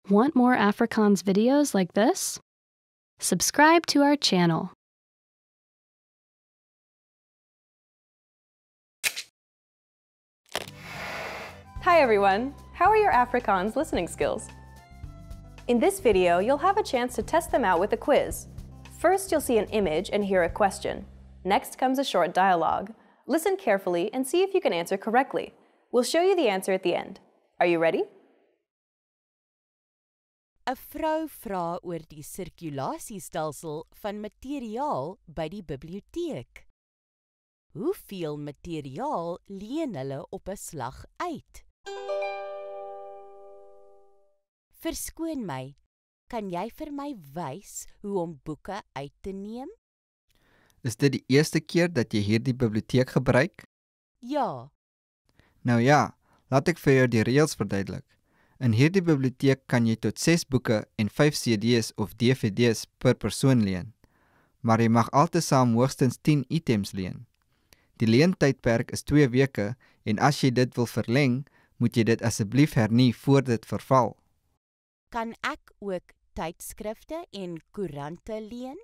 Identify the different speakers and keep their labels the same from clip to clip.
Speaker 1: Want more Afrikaans videos like this? Subscribe to our channel.
Speaker 2: Hi everyone! How are your Afrikaans listening skills? In this video, you'll have a chance to test them out with a quiz. First, you'll see an image and hear a question. Next comes a short dialogue. Listen carefully and see if you can answer correctly. We'll show you the answer at the end. Are you ready?
Speaker 3: 'n Vrou vra oor die sirkulasiestelsel van materiaal by die biblioteek. Hoeveel materiaal leen hulle op 'n slag uit? Verskoon my, kan jy vir my wys hoe om boeke uit te neem?
Speaker 4: Is dit die eerste keer dat jy hierdie biblioteek gebruik?
Speaker 3: Ja,
Speaker 4: Nou ja, laat ek vir jou die reëls verduidelik. In hierdie biblioteek kan jy tot 6 boeke en 5 CD's of DVD's per persoon leen, maar jy mag altesaam hoogstens 10 items leen. Die leentydperk is 2 weke en as jy dit wil verleng, moet jy dit asseblief hernie voor dit verval.
Speaker 3: kan ek ook tydskrifte en koerante leen?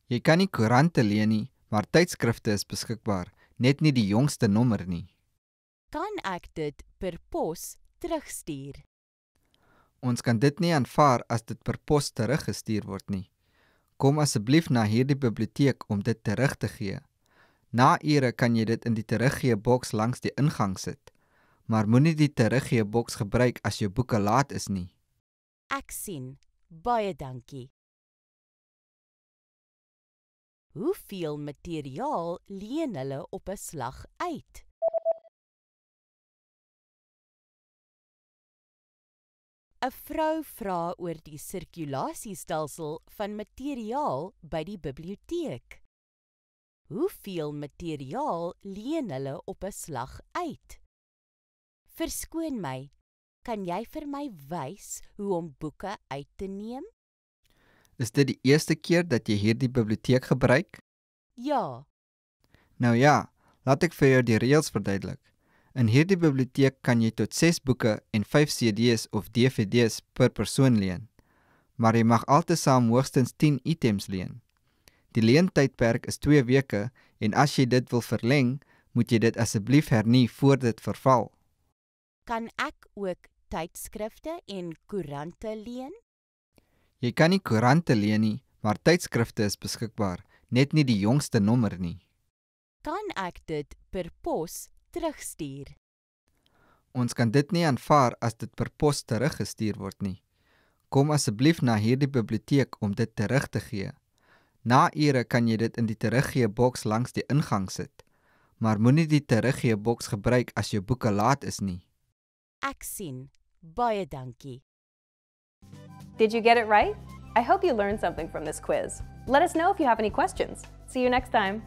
Speaker 4: Jy kan nie koerante leen nie, maar tydskrifte is beskikbaar, net nie die jongste nommer nie.
Speaker 3: Kan ek dit per pos terugstuur?
Speaker 4: Ons kan dit nie aanvaar as dit per pos teruggestuur word nie. Kom asseblief na hierdie biblioteek om dit terug te gee. Na ure kan jy dit in die teruggee-boks langs die ingang sit, maar moenie die teruggee-boks gebruik as jou boeke laat is nie.
Speaker 3: Ek sien. Baie dankie. Hoeveel materiaal leen hulle op 'n slag uit? ‘n Vrou vra oor die sirkulasiestelsel van materiaal by die biblioteek. Hoeveel materiaal leen hulle op 'n slag uit? Verskoon my, kan jy vir my wys hoe om boeke uit te neem?
Speaker 4: Is dit die eerste keer dat jy hierdie biblioteek gebruik?
Speaker 3: Ja,
Speaker 4: Nou ja, laat ek vir jou die reëls verduidelik. In hierdie biblioteek kan jy tot 6 boeke en 5 CD's of DVD's per persoon leen, maar jy mag altesaam hoogstens 10 items leen. Die leentydperk is 2 weke en as jy dit wil verleng, moet jy dit asseblief hernie voor dit verval.
Speaker 3: kan ek ook tydskrifte en koerante leen?
Speaker 4: Jy kan nie koerante leen nie, maar tydskrifte is beskikbaar, net nie die jongste nommer nie.
Speaker 3: Kan ek dit per pos terugstuur?
Speaker 4: Ons kan dit nie aanvaar as dit per pos teruggestuur word nie. Kom asseblief na hierdie biblioteek om dit terug te gee. Na ure kan jy dit in die teruggee-boks langs die ingang sit, maar moenie die teruggee-boks gebruik as jou boeke laat is nie.
Speaker 3: Ek sien. Baie dankie.
Speaker 2: Did you get it right? I hope you learned something from this quiz. Let us know if you have any questions. See you next time.